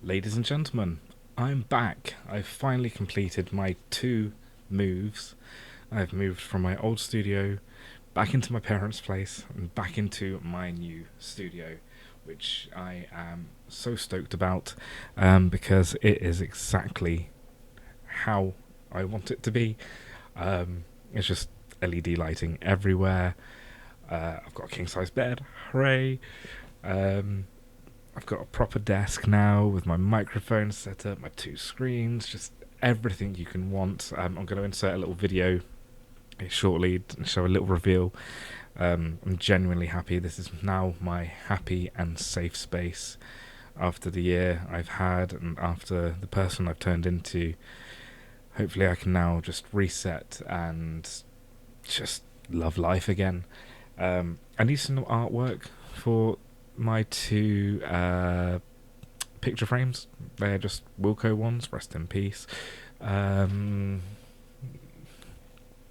Ladies and gentlemen, I'm back. I've finally completed my 2 moves. I've moved from my old studio back into my parents' place and back into my new studio, which I am so stoked about because it is exactly how I want it to be. It's just LED lighting everywhere. I've got a king-size bed. Hooray! I've got a proper desk now with my microphone set up, my 2 screens, just everything you can want. I'm going to insert a little video shortly to show a little reveal. I'm genuinely happy. This is now my happy and safe space after the year I've had and after the person I've turned into. Hopefully I can now just reset and just love life again. I need some artwork for my 2 picture frames. They're just Wilco ones, rest in peace.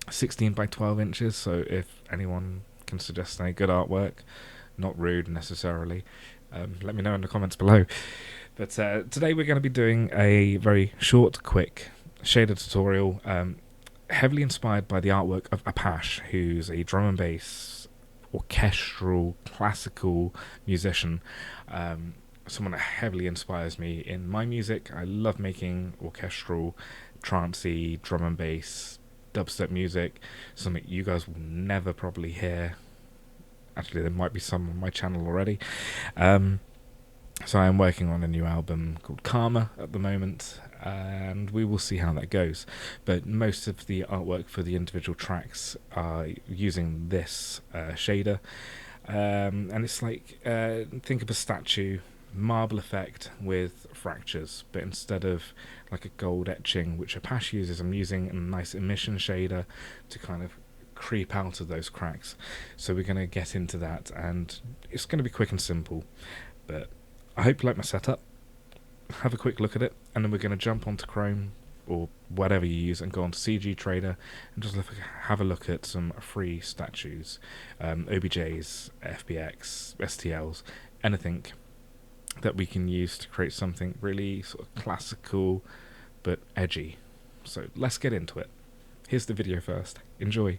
16 by 12 inches, so if anyone can suggest any good artwork, not rude necessarily, let me know in the comments below. But today we're going to be doing a very short, quick shader tutorial, heavily inspired by the artwork of Apache, who's a drum and bass orchestral classical musician, someone that heavily inspires me in my music. I love making orchestral, trancey, drum and bass, dubstep music, something you guys will never probably hear. Actually, there might be some on my channel already. So I am working on a new album called Karma at the moment, and we will see how that goes. But most of the artwork for the individual tracks are using this shader, and it's like, think of a statue, marble effect with fractures, but instead of like a gold etching, which Apache uses, I'm using a nice Emission shader to kind of creep out of those cracks. So we're going to get into that, and it's going to be quick and simple, but I hope you like my setup. Have a quick look at it, and then we're going to jump onto Chrome or whatever you use and go onto CG Trader and just have a look at some free statues, OBJs, FBX, STLs, anything that we can use to create something really sort of classical but edgy. So let's get into it. Here's the video first. Enjoy.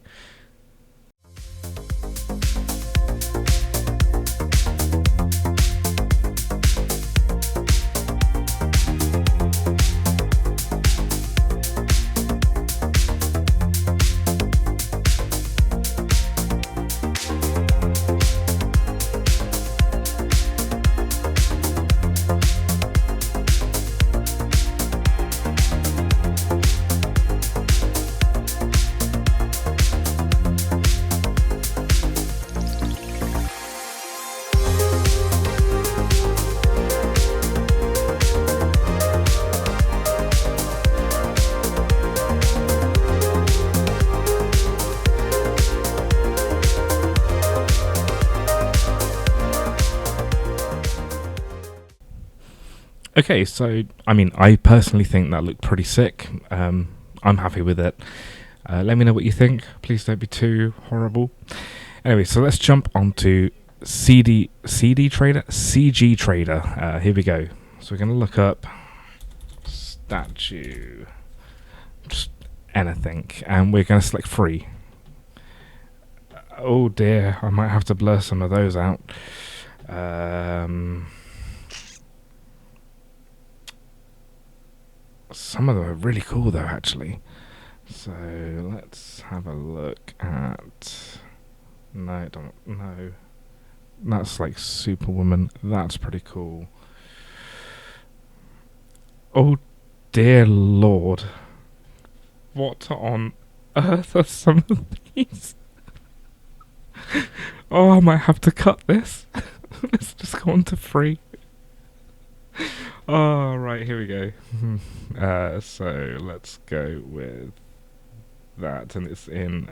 Okay, so I mean, I personally think that looked pretty sick. I'm happy with it. Let me know what you think. Please don't be too horrible. Anyway, so let's jump onto CG Trader. Here we go. So we're going to look up statue, just anything, and we're going to select free. Oh dear, I might have to blur some of those out. Some of them are really cool though, actually. So let's have a look at... No, that's like Superwoman. That's pretty cool. Oh dear Lord. What on earth are some of these? Oh, I might have to cut this. Let's just go on to free. Oh, right, here we go. So let's go with that, and it's in,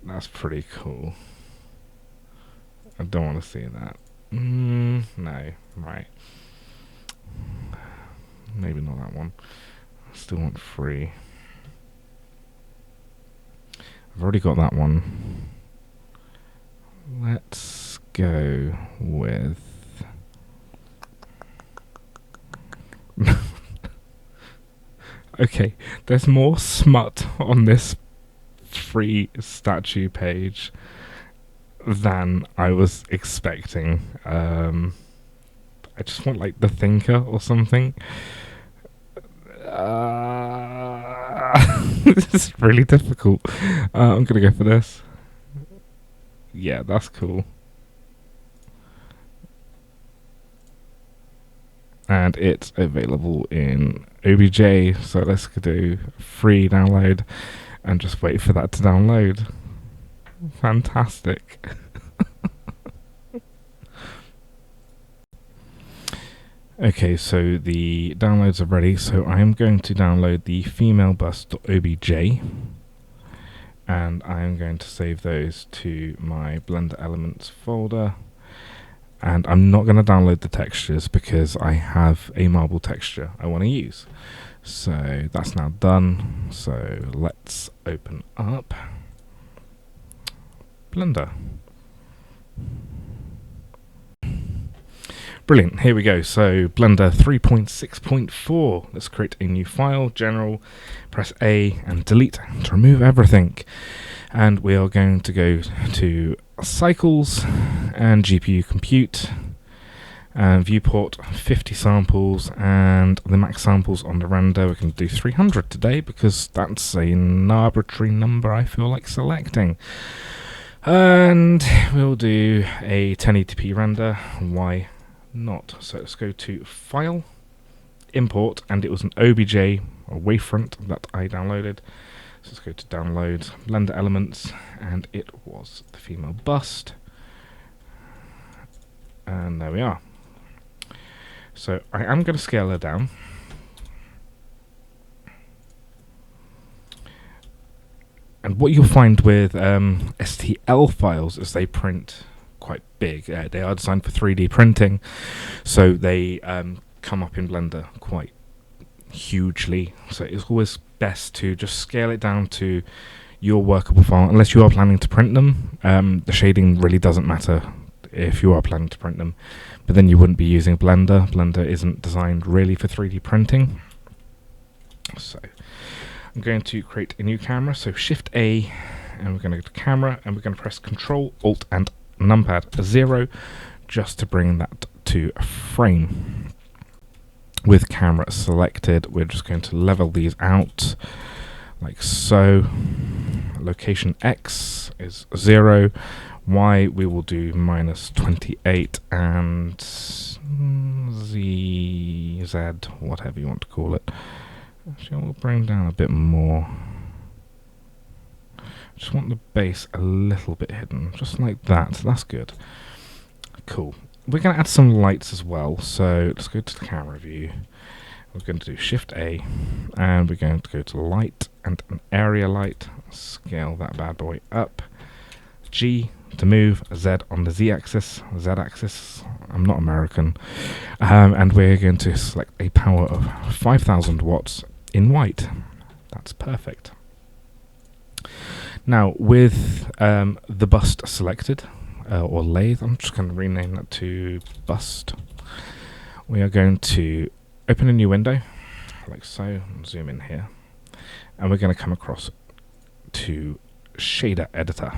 that's pretty cool. I don't want to see that. No, right. Maybe not that one. I still want free. I've already got that one. Let's go with Okay, there's more smut on this free statue page than I was expecting. I just want like the thinker or something. This is really difficult. I'm gonna go for this. Yeah, that's cool. And it's available in OBJ, so let's do free download and just wait for that to download. Fantastic. Okay, so the downloads are ready, so I am going to download the female bust.obj and I am going to save those to my Blender Elements folder. And I'm not going to download the textures because I have a marble texture I want to use. So that's now done. So let's open up Blender. Brilliant, here we go. So Blender 3.6.4. Let's create a new file, general, press A and delete to remove everything. And we are going to go to cycles and GPU compute and viewport 50 samples, and the max samples on the render we're going to do 300 today because that's an arbitrary number I feel like selecting. And we'll do a 1080p render. Why not? So let's go to file, import, and it was an OBJ or wavefront that I downloaded. So let's go to download Blender Elements, and it was the female bust. And there we are. So I am going to scale her down. And what you'll find with STL files is they print quite big. They are designed for 3D printing, so they come up in Blender quite hugely. So it's always best to just scale it down to your workable file, unless you are planning to print them. The shading really doesn't matter if you are planning to print them, but then you wouldn't be using Blender. Blender isn't designed really for 3D printing. So I'm going to create a new camera, so Shift A, and we're going to go to camera, and we're going to press Control, Alt, and numpad 0, just to bring that to a frame. With camera selected, we're just going to level these out, like so. Location X is 0, Y we will do -28, and Z, whatever you want to call it. Actually, we'll bring down a bit more. Just want the base a little bit hidden, just like that. That's good. Cool. We're going to add some lights as well, so let's go to the camera view. We're going to do Shift A, and we're going to go to light and an area light. Scale that bad boy up. G to move, Z on the Z-axis, Z-axis. I'm not American. And we're going to select a power of 5,000 watts in white. That's perfect. Now, with the bust selected, or lathe, I'm just going to rename that to bust. We are going to open a new window, like so, and zoom in here. And we're going to come across to shader editor.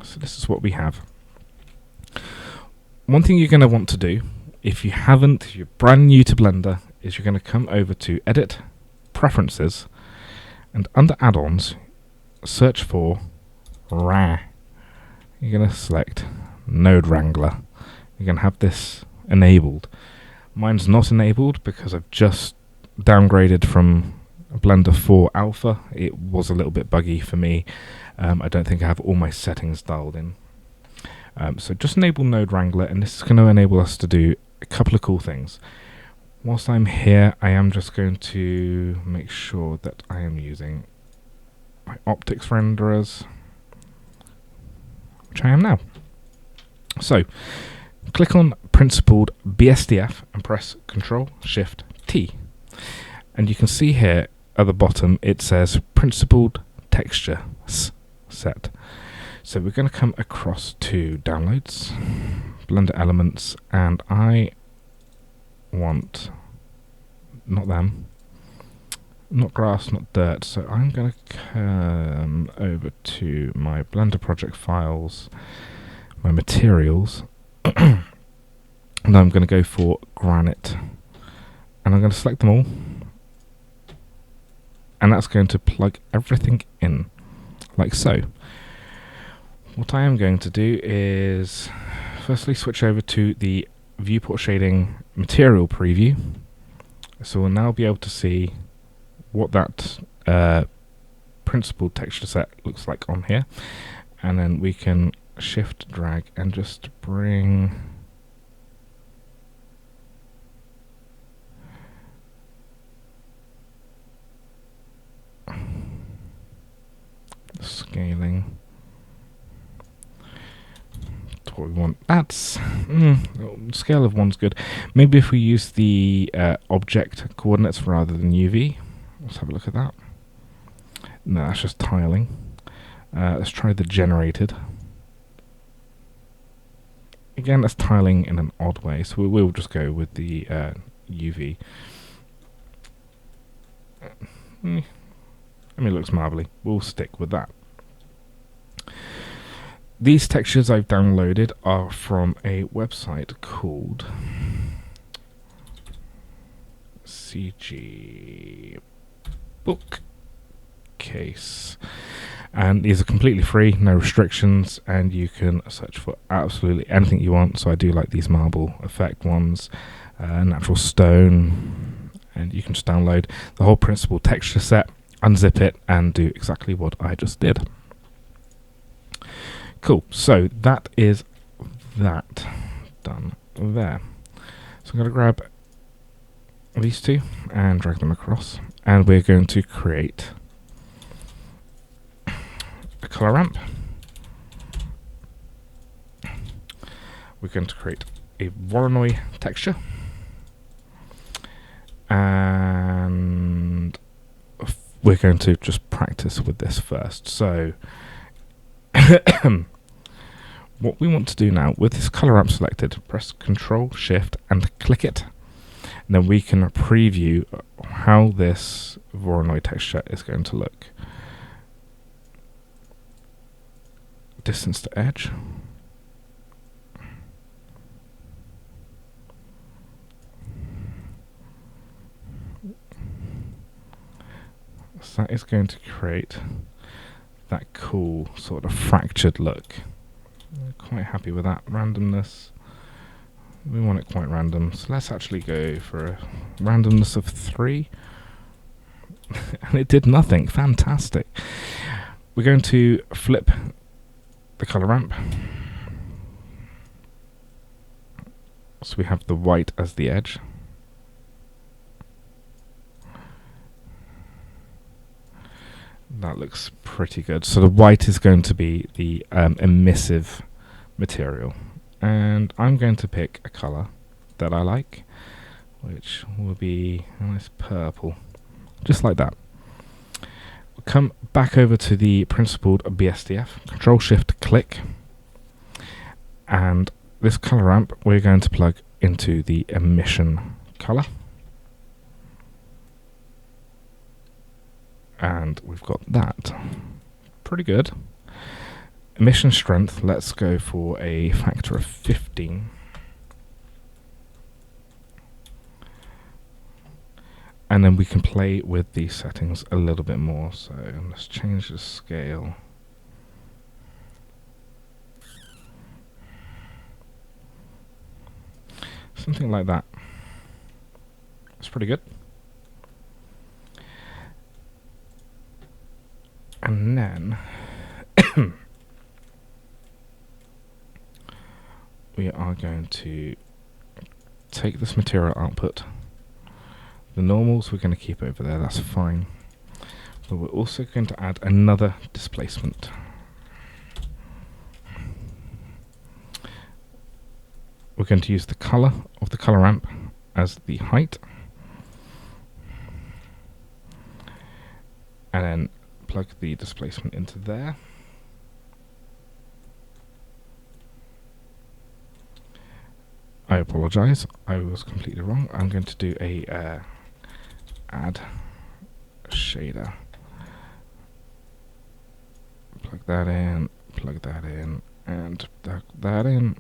So this is what we have. One thing you're going to want to do, if you're brand new to Blender, is you're going to come over to Edit, Preferences, and under Add-ons, search for RA. You're going to select Node Wrangler. You're going to have this enabled. Mine's not enabled because I've just downgraded from Blender 4 Alpha. It was a little bit buggy for me. I don't think I have all my settings dialed in. So just enable Node Wrangler, and this is going to enable us to do a couple of cool things. Whilst I'm here, I am just going to make sure that I am using my optics renderers, which I am now. So click on Principled BSDF and press Ctrl-Shift-T. And you can see here at the bottom it says Principled Texture Set. So we're going to come across to Downloads, Blender Elements, and I want, not them, not grass, not dirt. So I'm going to come over to my Blender project files, my materials, and I'm going to go for granite. And I'm going to select them all. And that's going to plug everything in, like so. What I am going to do is firstly switch over to the viewport shading material preview. So we'll now be able to see what that principled texture set looks like on here. And then we can shift drag and just bring the scaling to what we want. That's scale of 1's good. Maybe if we use the object coordinates rather than UV. Let's have a look at that. No, that's just tiling. Let's try the generated. Again, that's tiling in an odd way, so we'll just go with the UV. I mean, it looks marvelly. We'll stick with that. These textures I've downloaded are from a website called CG Bookcase. And these are completely free, no restrictions, and you can search for absolutely anything you want. So I do like these marble effect ones, natural stone, and you can just download the whole principal texture set, unzip it, and do exactly what I just did. Cool, so that is that done there. So I'm going to grab these two and drag them across, and we're going to create a color ramp. We're going to create a Voronoi texture, and we're going to just practice with this first. So what we want to do now, with this color ramp selected, press Control Shift and click it, and then we can preview how this Voronoi texture is going to look. Distance to edge. So that is going to create that cool sort of fractured look. I'm quite happy with that. Randomness, we want it quite random, so let's actually go for a randomness of 3. And it did nothing. Fantastic. We're going to flip the color ramp, so we have the white as the edge. That looks pretty good. So the white is going to be the emissive material, and I'm going to pick a color that I like, which will be a nice purple, just like that. We'll come back over to the principled BSDF, Control Shift click, and this color ramp we're going to plug into the emission color. And we've got that. Pretty good. Emission strength, let's go for a factor of 15. And then we can play with these settings a little bit more. So let's change the scale. Something like that. That's pretty good. And then we are going to take this material output. The normals we're going to keep over there, that's fine. But we're also going to add another displacement. We're going to use the color of the color ramp as the height. And then plug the displacement into there. I apologize, I was completely wrong. I'm going to do a add shader. Plug that in, and plug that in.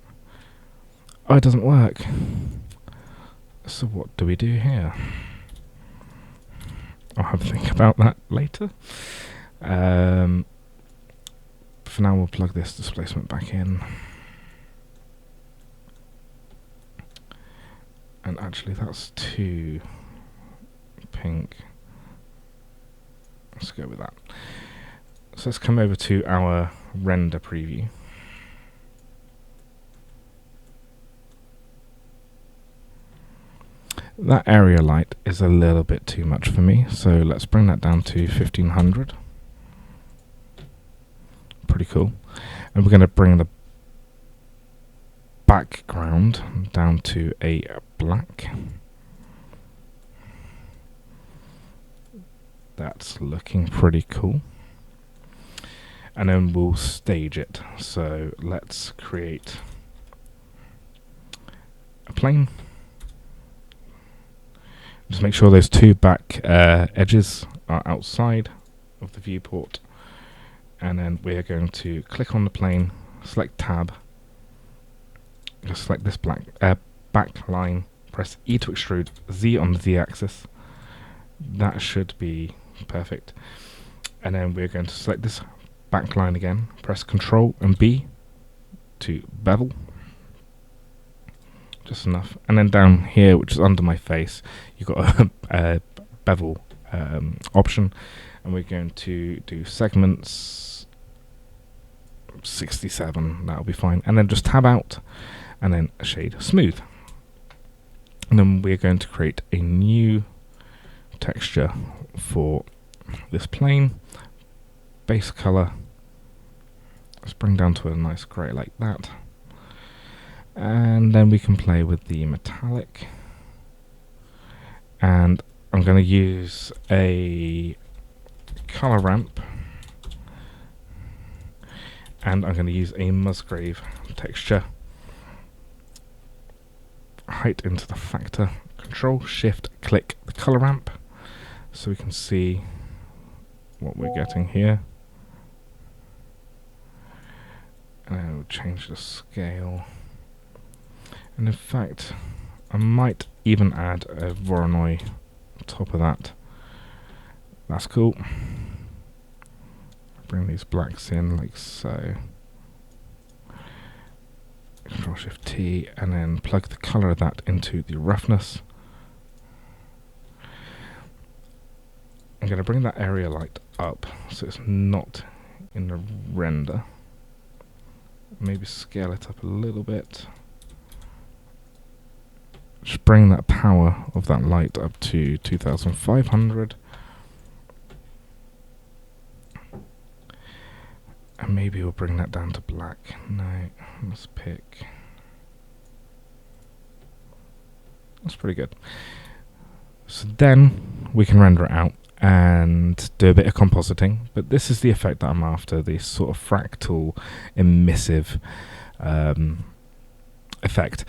Oh, it doesn't work. So what do we do here? I'll have a think about that later. For now, we'll plug this displacement back in. And actually, that's too pink. Let's go with that. So let's come over to our render preview. That area light is a little bit too much for me, so let's bring that down to 1500. Pretty cool. And we're going to bring the background down to a black. That's looking pretty cool. And then we'll stage it. So let's create a plane. Just make sure those two back edges are outside of the viewport. And then we're going to click on the plane, select tab, just select this back line, press E to extrude, Z on the Z axis. That should be perfect. And then we're going to select this back line again, press Control and B to bevel. Just enough. And then down here, which is under my face, you've got a bevel option. And we're going to do segments 67, that'll be fine. And then just tab out and then shade smooth. And then we're going to create a new texture for this plane. Base color, let's bring down to a nice grey like that. And then we can play with the metallic. And I'm going to use a color ramp. And I'm going to use a Musgrave texture. Height into the factor. Control, Shift, click the color ramp. So we can see what we're getting here. And then we'll change the scale. And in fact, I might even add a Voronoi on top of that. That's cool. Bring these blacks in like so. Control Shift T, and then plug the color of that into the roughness. I'm going to bring that area light up so it's not in the render. Maybe scale it up a little bit. Just bring that power of that light up to 2500. And maybe we'll bring that down to black. No, let's pick. That's pretty good. So then we can render it out and do a bit of compositing. But this is the effect that I'm after, this sort of fractal emissive effect.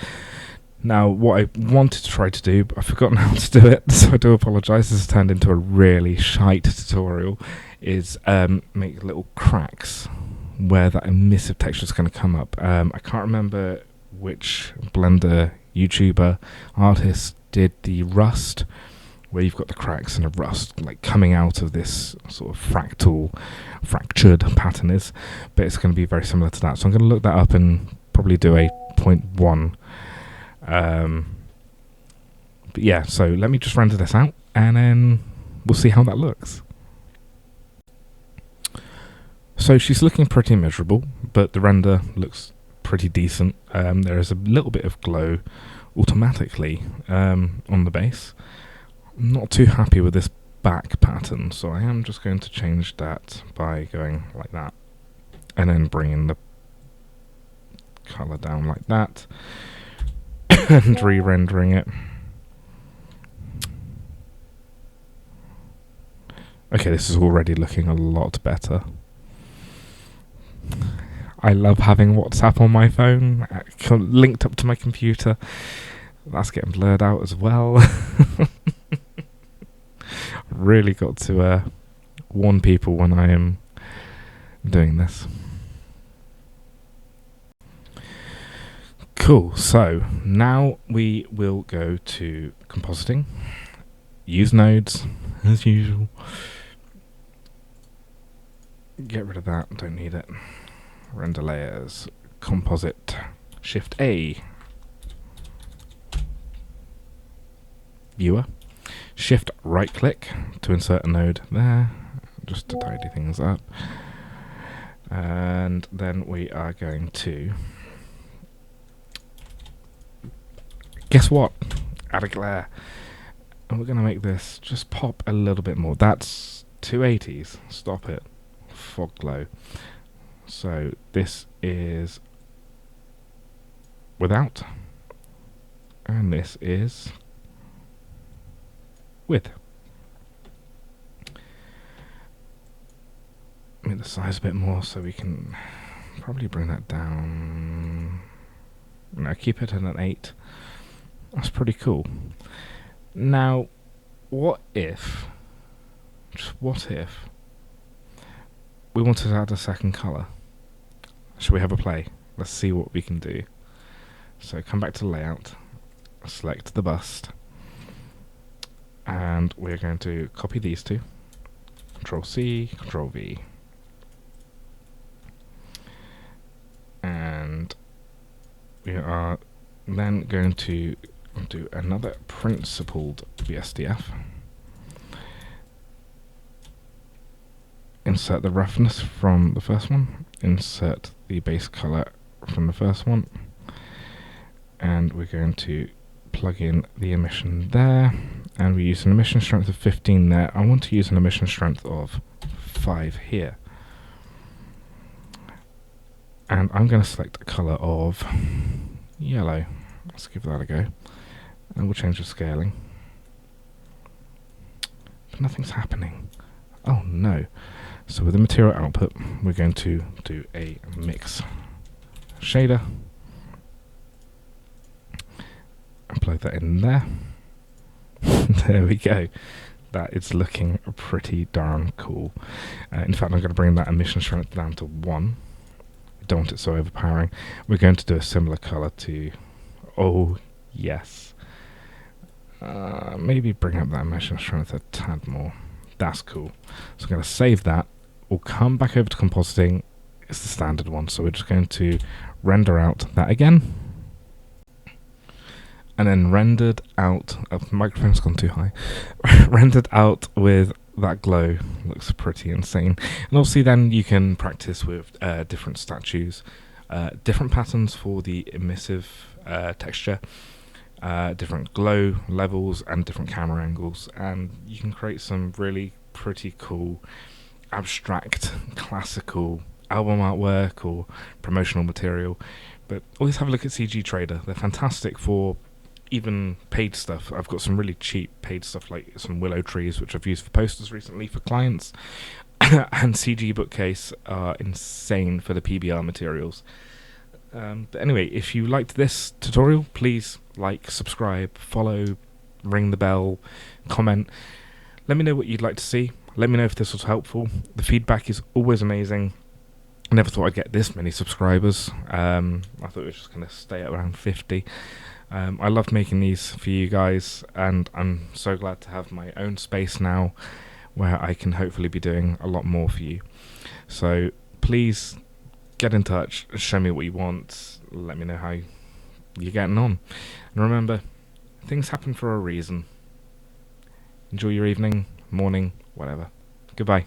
Now, what I wanted to try to do, but I've forgotten how to do it, so I do apologise. This has turned into a really shite tutorial, is make little cracks where that emissive texture is going to come up. I can't remember which Blender YouTuber artist did the rust, where you've got the cracks and the rust like coming out of this sort of fractured pattern is, but it's going to be very similar to that. So I'm going to look that up and probably do a 0.1. But yeah, so let me just render this out and then we'll see how that looks. So she's looking pretty miserable, but the render looks pretty decent. There is a little bit of glow automatically on the base. I'm not too happy with this back pattern, so I am just going to change that by going like that and then bringing the color down like that. And re-rendering it. Okay, this is already looking a lot better. I love having WhatsApp on my phone, linked up to my computer. That's getting blurred out as well. really got to warn people when I am doing this. Cool, so now we will go to compositing, use nodes, as usual. Get rid of that, don't need it. Render layers, composite, Shift A, viewer, Shift right click to insert a node there, just to tidy things up. And then we are going to, guess what? Add a glare. And we're going to make this just pop a little bit more. That's 280s. Stop it. Fog glow. So this is without. And this is with. Make the size a bit more so we can probably bring that down. No, keep it at an 8. That's pretty cool. Now, what if we wanted to add a second colour? Shall we have a play? Let's see what we can do. So come back to layout, select the bust, and we're going to copy these two. Control C, Control V. And we are then going to do another principled VSDF. Insert the roughness from the first one, insert the base color from the first one, and we're going to plug in the emission there, and we use an emission strength of 15 there. I want to use an emission strength of 5 here. And I'm going to select a colour of yellow. Let's give that a go. And we'll change the scaling. But nothing's happening. Oh no. So with the material output, we're going to do a mix shader. And plug that in there. There we go. That is looking pretty darn cool. In fact, I'm going to bring that emission strength down to 1. Don't want it so overpowering. We're going to do a similar colour to, oh yes, maybe bring up that emission strength a tad more. That's cool. So I'm going to save that. We'll come back over to compositing. It's the standard one, so we're just going to render out that again, and then rendered out. The microphone's gone too high. Rendered out with that glow. Looks pretty insane. And obviously then you can practice with different statues, different patterns for the emissive texture, different glow levels and different camera angles, and you can create some really pretty cool abstract classical album artwork or promotional material. But always have a look at CG Trader. They're fantastic for even paid stuff. I've got some really cheap paid stuff, like some willow trees, which I've used for posters recently for clients, and CG Bookcase are insane for the PBR materials. But anyway, if you liked this tutorial, please like, subscribe, follow, ring the bell, comment. Let me know what you'd like to see. Let me know if this was helpful. The feedback is always amazing. I never thought I'd get this many subscribers. I thought it was just going to stay at around 50. I loved making these for you guys, and I'm so glad to have my own space now where I can hopefully be doing a lot more for you. So please get in touch, show me what you want, let me know how you're getting on. And remember, things happen for a reason. Enjoy your evening, morning, whatever. Goodbye.